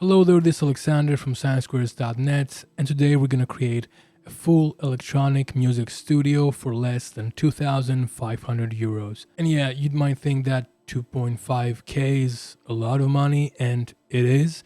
Hello there, this is Alexandr from Sinesquares.net, and today we're going to create a full electronic music studio for less than 2,500 euros. And yeah, you might think that 2.5k is a lot of money, and it is,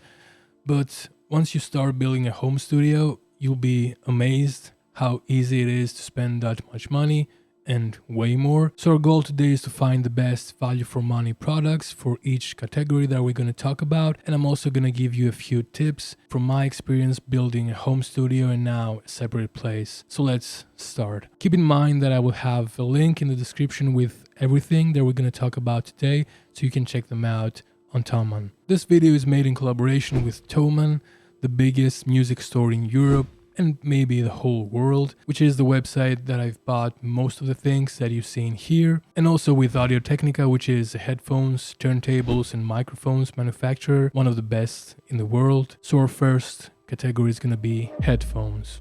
but once you start building a home studio, you'll be amazed how easy it is to spend that much money and way more. So our goal today is to find the best value for money products for each category that we're going to talk about, and I'm also going to give you a few tips from my experience building a home studio and now a separate place. So let's start. Keep in mind that I will have a link in the description with everything that we're going to talk about today, so you can check them out on Thomann. This video is made in collaboration with Thomann, the biggest music store in Europe and maybe the whole world, which is the website that I've bought most of the things that you've seen here, and also with Audio-Technica, which is a headphones, turntables and microphones manufacturer, one of the best in the world. So our first category is going to be headphones.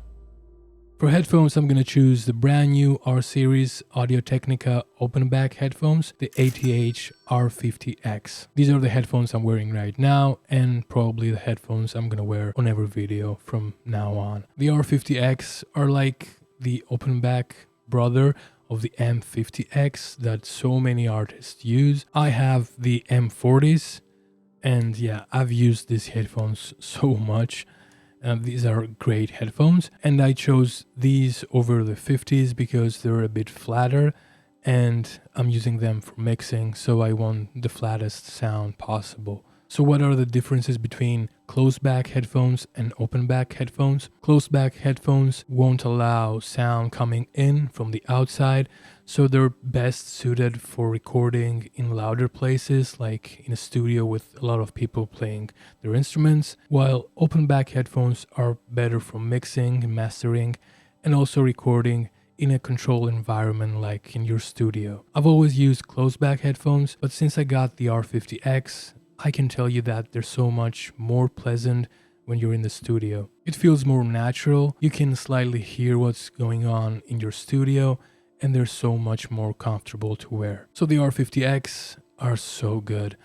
For headphones, I'm going to choose the brand new R-Series Audio-Technica open back headphones, the ATH R50X. These are the headphones I'm wearing right now, and probably the headphones I'm going to wear on every video from now on. The R50X are like the open back brother of the M50X that so many artists use. I have the M40s, and yeah, I've used these headphones so much. These are great headphones, and I chose these over the 50s because they're a bit flatter and I'm using them for mixing, so I want the flattest sound possible. So what are the differences between closed back headphones and open back headphones? Closed back headphones won't allow sound coming in from the outside, so they're best suited for recording in louder places, like in a studio with a lot of people playing their instruments, while open back headphones are better for mixing and mastering and also recording in a controlled environment like in your studio. I've always used closed back headphones, but since I got the R50X, I can tell you that they're so much more pleasant when you're in the studio. It feels more natural, you can slightly hear what's going on in your studio, and they're so much more comfortable to wear. So the R50X are so good.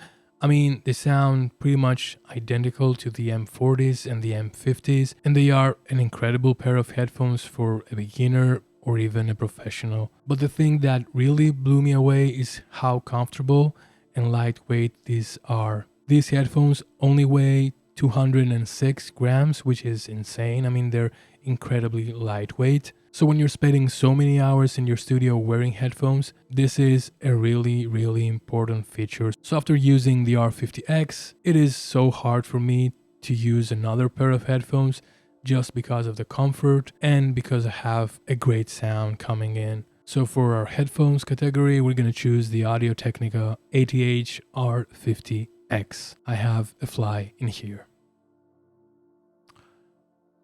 I mean, they sound pretty much identical to the M40s and the M50s, and they are an incredible pair of headphones for a beginner or even a professional. But the thing that really blew me away is how comfortable and lightweight these are. These headphones only weigh 206 grams, which is insane. I mean, they're incredibly lightweight. So when you're spending so many hours in your studio wearing headphones, this is a really important feature. So after using the R50X, it is so hard for me to use another pair of headphones just because of the comfort and because I have a great sound coming in. So for our headphones category, we're going to choose the Audio-Technica ATH R50X. I have a fly in here.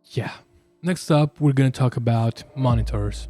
Yeah. Next up, we're going to talk about monitors.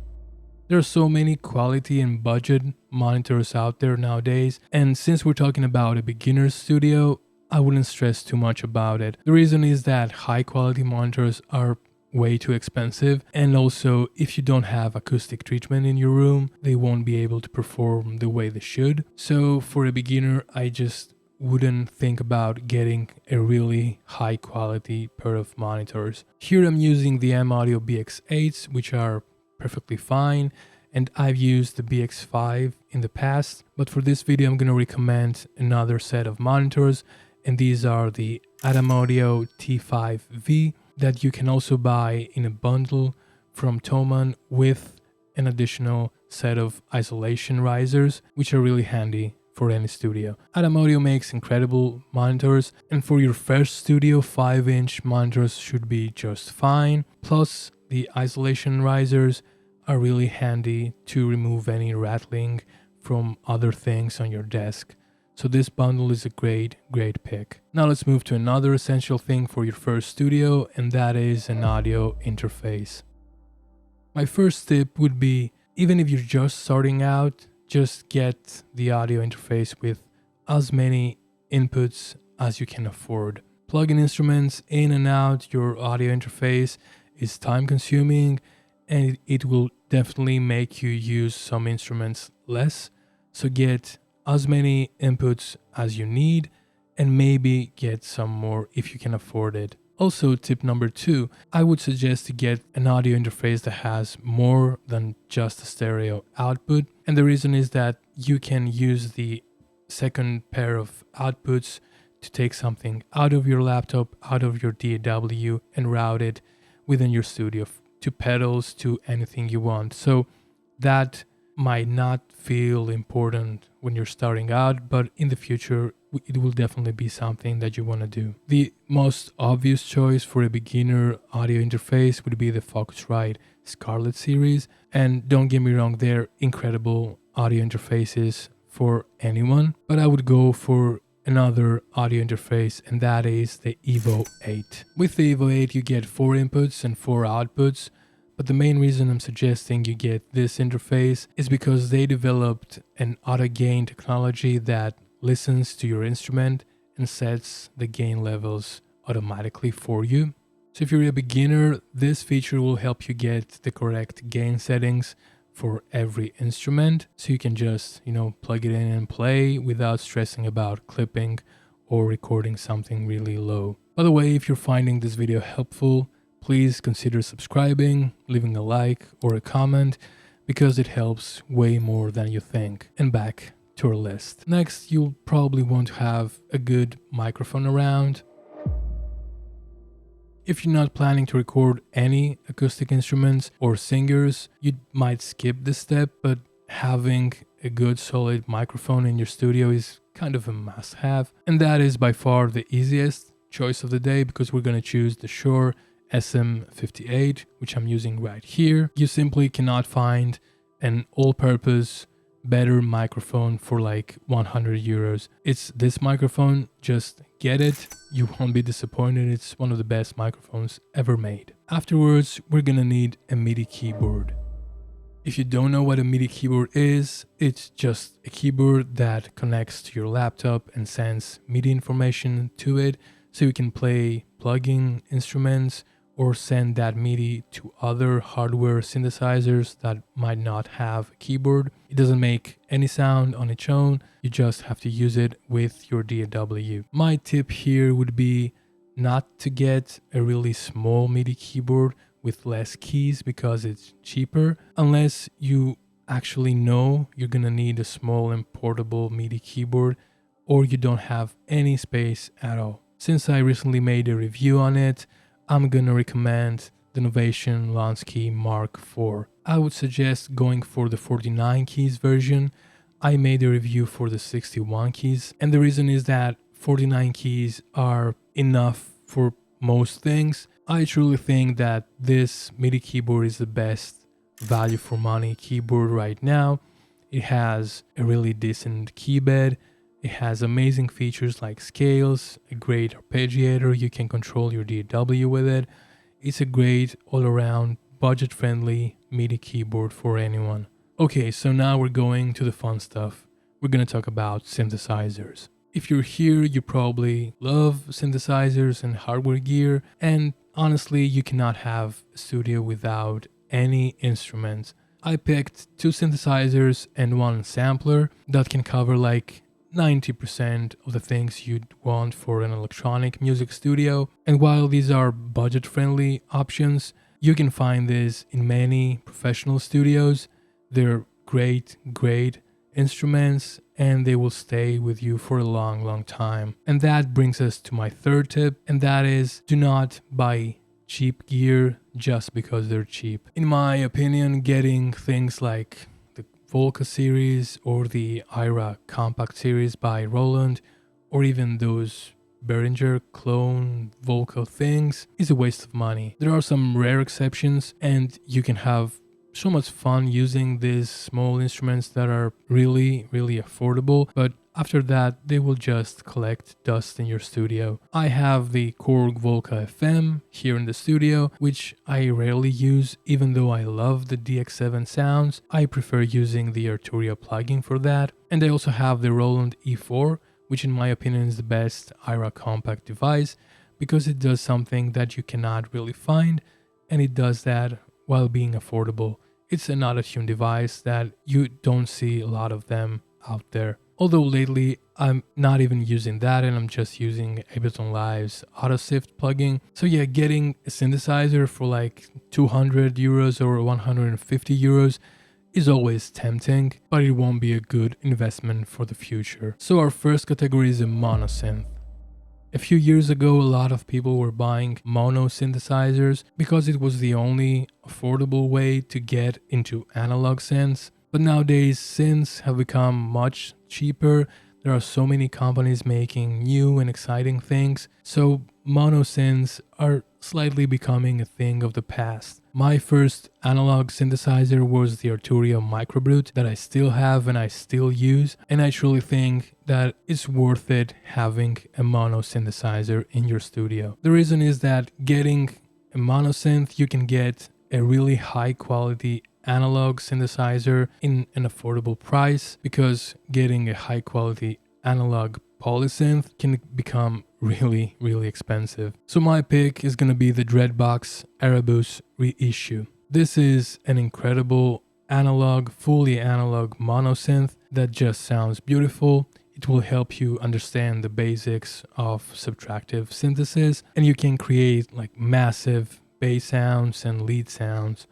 There are so many quality and budget monitors out there nowadays, and since we're talking about a beginner's studio, I wouldn't stress too much about it. The reason is that high quality monitors are way too expensive, and also if you don't have acoustic treatment in your room, they won't be able to perform the way they should. So for a beginner, I just wouldn't think about getting a really high quality pair of monitors. Here I'm using the M-Audio BX8s, which are perfectly fine, and I've used the BX5 in the past, but for this video I'm going to recommend another set of monitors, and these are the Audio T5V that you can also buy in a bundle from Thomann with an additional set of isolation risers, which are really handy for any studio. Audio makes incredible monitors, and for your first studio, 5-inch monitors should be just fine. Plus, the isolation risers are really handy to remove any rattling from other things on your desk. So this bundle is a great pick. Now let's move to another essential thing for your first studio, and that is an audio interface. My first tip would be, even if you're just starting out, just get the audio interface with as many inputs as you can afford. Plugging instruments in and out your audio interface is time consuming, and it will definitely make you use some instruments less. So get as many inputs as you need and maybe get some more if you can afford it. Also, tip number 2, I would suggest to get an audio interface that has more than just a stereo output. And the reason is that you can use the second pair of outputs to take something out of your laptop, out of your DAW, and route it within your studio to pedals, to anything you want. So that might not feel important when you're starting out, but in the future, it will definitely be something that you want to do. The most obvious choice for a beginner audio interface would be the Focusrite Scarlett series. And don't get me wrong, they're incredible audio interfaces for anyone, but I would go for another audio interface, and that is the Evo 8. With the Evo 8, you get 4 inputs and 4 outputs. But the main reason I'm suggesting you get this interface is because they developed an auto gain technology that listens to your instrument and sets the gain levels automatically for you. So if you're a beginner, this feature will help you get the correct gain settings for every instrument. So you can just, plug it in and play without stressing about clipping or recording something really low. By the way, if you're finding this video helpful, please consider subscribing, leaving a like or a comment, because it helps way more than you think. And back to our list. Next, you'll probably want to have a good microphone around. If you're not planning to record any acoustic instruments or singers, you might skip this step, but having a good solid microphone in your studio is kind of a must-have. And that is by far the easiest choice of the day, because we're going to choose the Shure SM58, which I'm using right here. You simply cannot find an all-purpose better microphone for like 100 euros. It's this microphone, just get it, you won't be disappointed. It's one of the best microphones ever made. Afterwards, we're gonna need a MIDI keyboard. If you don't know what a MIDI keyboard is, it's just a keyboard that connects to your laptop and sends MIDI information to it, so you can play plugin instruments or send that MIDI to other hardware synthesizers that might not have a keyboard. It doesn't make any sound on its own, you just have to use it with your DAW. My tip here would be not to get a really small MIDI keyboard with less keys, because it's cheaper, unless you actually know you're gonna need a small and portable MIDI keyboard, or you don't have any space at all. Since I recently made a review on it, I'm gonna recommend the Novation Lansky Mark IV. I would suggest going for the 49 keys version. I made a review for the 61 keys, and the reason is that 49 keys are enough for most things. I truly think that this MIDI keyboard is the best value for money keyboard right now. It has a really decent keybed. It has amazing features like scales, a great arpeggiator, you can control your DAW with it. It's a great all-around budget-friendly MIDI keyboard for anyone. Okay, so now we're going to the fun stuff. We're gonna talk about synthesizers. If you're here, you probably love synthesizers and hardware gear, and honestly, you cannot have a studio without any instruments. I picked 2 synthesizers and 1 sampler that can cover like 90% of the things you'd want for an electronic music studio. And while these are budget-friendly options, you can find this in many professional studios. They're great instruments, and they will stay with you for a long time. And that brings us to my third tip, and that is, do not buy cheap gear just because they're cheap. In my opinion, getting things like Volca series or the IRA Compact series by Roland, or even those Behringer clone Volca things, is a waste of money. There are some rare exceptions, and you can have so much fun using these small instruments that are really affordable, but after that they will just collect dust in your studio. I have the Korg Volca FM here in the studio, which I rarely use. Even though I love the DX7 sounds, I prefer using the Arturia plugin for that. And I also have the Roland E4, which in my opinion is the best IRA compact device, because it does something that you cannot really find, and it does that while being affordable. It's an auto-tune device that you don't see a lot of them out there. Although lately I'm not even using that and I'm just using Ableton Live's AutoSift plugin. So yeah, getting a synthesizer for like 200 euros or 150 euros is always tempting, but it won't be a good investment for the future. So our first category is a mono synth. A few years ago, a lot of people were buying mono synthesizers because it was the only affordable way to get into analog synths. But nowadays, synths have become much cheaper. There are so many companies making new and exciting things. So mono synths are slightly becoming a thing of the past. My first analog synthesizer was the Arturia Microbrute that I still have and I still use. And I truly think that it's worth it having a mono synthesizer in your studio. The reason is that getting a mono synth, you can get a really high quality analog synthesizer in an affordable price, because getting a high quality analog polysynth can become really expensive. So my pick is gonna be the Dreadbox Erebus reissue. This is an incredible analog, fully analog monosynth that just sounds beautiful. It will help you understand the basics of subtractive synthesis, and you can create like massive bass sounds and lead sounds.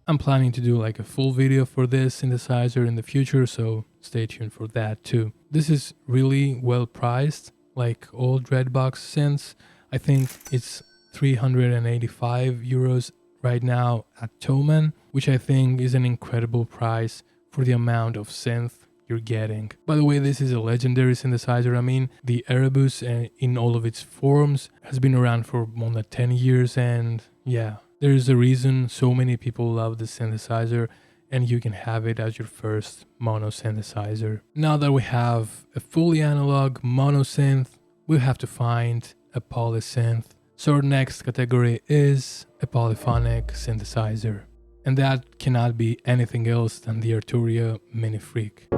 I'm planning to do like a full video for this synthesizer in the future, so stay tuned for that too. This is really well priced, like all Dreadbox synths. I think it's 385 euros right now at Thomann, which I think is an incredible price for the amount of synth you're getting. By the way, this is a legendary synthesizer. I mean, the Erebus in all of its forms has been around for more than 10 years, and yeah, there's a reason so many people love the synthesizer, and you can have it as your first mono synthesizer. Now that we have a fully analog mono synth, we'll have to find a polysynth. So our next category is a polyphonic synthesizer, and that cannot be anything else than the Arturia Mini Freak.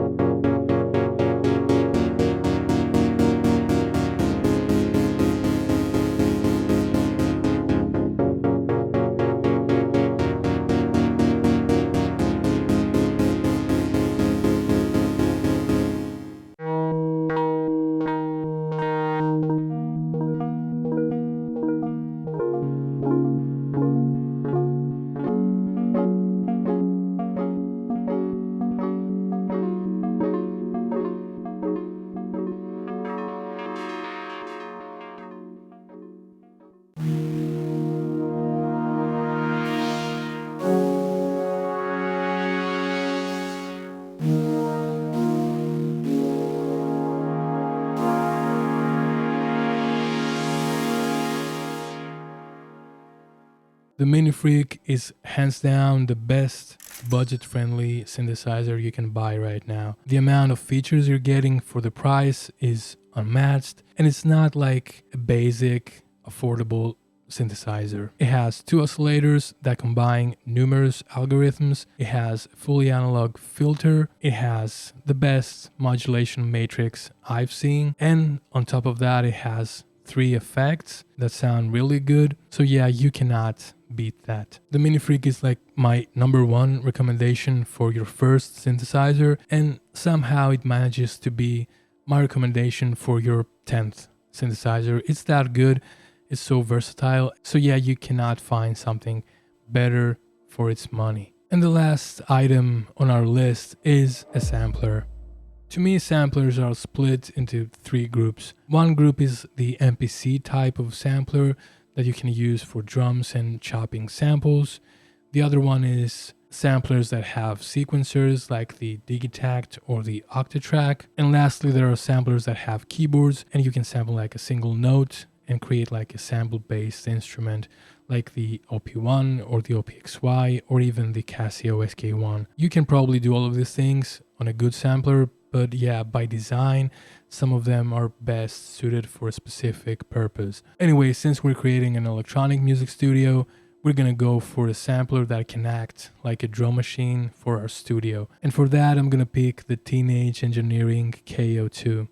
The Mini Freak is hands down the best budget-friendly synthesizer you can buy right now. The amount of features you're getting for the price is unmatched, and it's not like a basic, affordable synthesizer. It has two oscillators that combine numerous algorithms. It has a fully analog filter. It has the best modulation matrix I've seen, and on top of that, it has 3 effects that sound really good. So yeah, you cannot beat that. The Mini Freak is like my #1 recommendation for your first synthesizer, and somehow it manages to be my recommendation for your 10th synthesizer. It's that good. It's so versatile. So yeah, you cannot find something better for its money. And the last item on our list is a sampler. To me, samplers are split into 3 groups. One group is the MPC type of sampler that you can use for drums and chopping samples. The other one is samplers that have sequencers like the Digitact or the Octatrack. And lastly, there are samplers that have keyboards and you can sample like a single note and create like a sample-based instrument like the OP1 or the OPXY or even the Casio SK1. You can probably do all of these things on a good sampler, but yeah, by design, some of them are best suited for a specific purpose. Anyway, since we're creating an electronic music studio, we're gonna go for a sampler that can act like a drum machine for our studio. And for that, I'm gonna pick the Teenage Engineering KO2.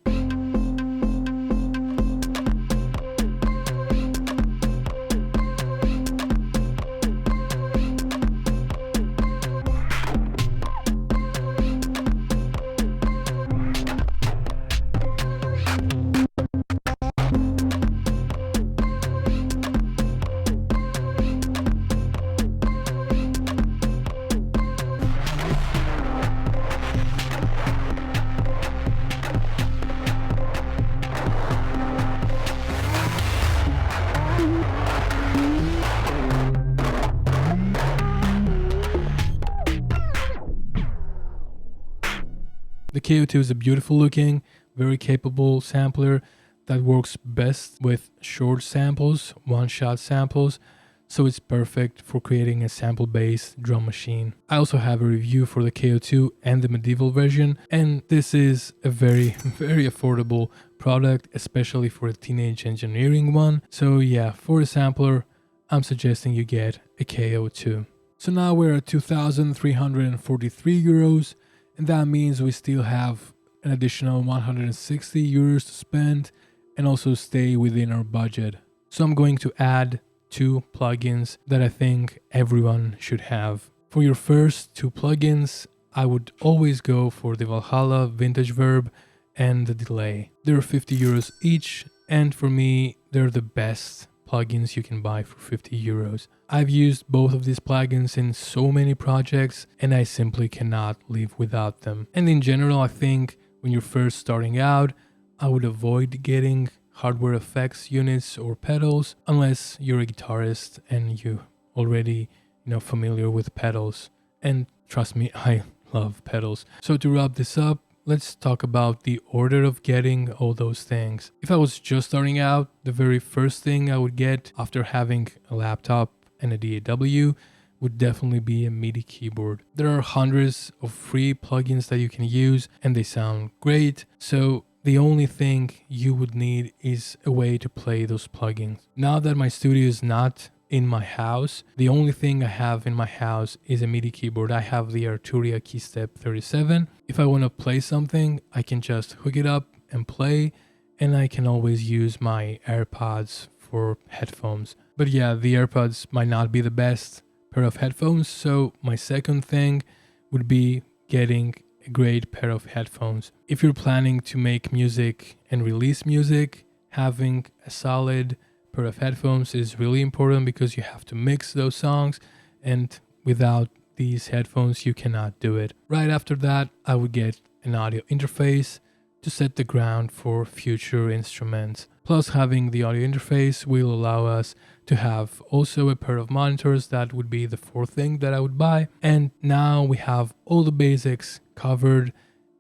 The KO2 is a beautiful looking, very capable sampler that works best with short samples, one-shot samples, so it's perfect for creating a sample-based drum machine. I also have a review for the KO2 and the medieval version, and this is a very, very affordable product, especially for a Teenage Engineering one. So yeah, for a sampler, I'm suggesting you get a KO2. So now we're at 2,343 euros. And that means we still have an additional 160 euros to spend and also stay within our budget. So I'm going to add 2 plugins that I think everyone should have. For your first 2 plugins, I would always go for the Valhalla Vintage Verb and the Delay. They're 50 euros each, and for me, they're the best plugins you can buy for 50 euros. I've used both of these plugins in so many projects and I simply cannot live without them. And in general, I think when you're first starting out, I would avoid getting hardware effects units or pedals unless you're a guitarist and you already, familiar with pedals. And trust me, I love pedals. So to wrap this up, let's talk about the order of getting all those things. If I was just starting out, the very first thing I would get after having a laptop and a DAW would definitely be a MIDI keyboard. There are hundreds of free plugins that you can use and they sound great. So the only thing you would need is a way to play those plugins. Now that my studio is not in my house, the only thing I have in my house is a MIDI keyboard. I have the Arturia Keystep 37. If I want to play something, I can just hook it up and play, and I can always use my AirPods for headphones. But yeah, the AirPods might not be the best pair of headphones, so my second thing would be getting a great pair of headphones. If you're planning to make music and release music, having a solid pair of headphones is really important because you have to mix those songs, and without these headphones you cannot do it. Right after that, I would get an audio interface to set the ground for future instruments. Plus, having the audio interface will allow us to have also a pair of monitors. That would be the fourth thing that I would buy. And now we have all the basics covered,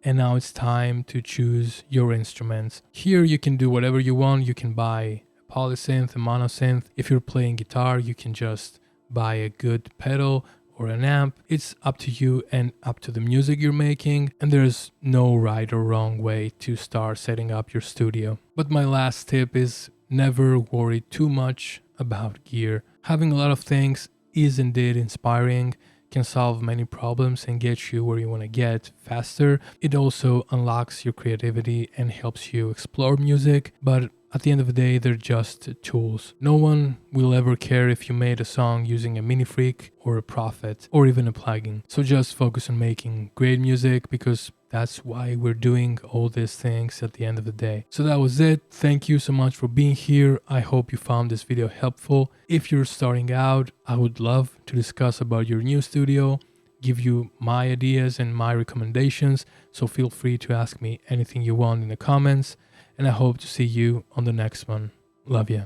and now it's time to choose your instruments. Here you can do whatever you want. You can buy polysynth, a monosynth. If you're playing guitar, you can just buy a good pedal or an amp. It's up to you and up to the music you're making, and there's no right or wrong way to start setting up your studio. But my last tip is never worry too much about gear. Having a lot of things is indeed inspiring, can solve many problems and get you where you want to get faster. It also unlocks your creativity and helps you explore music, but at the end of the day, they're just tools. No one will ever care if you made a song using a Mini Freak or a Prophet or even a plugin. So just focus on making great music, because that's why we're doing all these things at the end of the day. So that was it. Thank you so much for being here. I hope you found this video helpful. If you're starting out, I would love to discuss about your new studio, give you my ideas and my recommendations. So feel free to ask me anything you want in the comments. And I hope to see you on the next one. Love ya.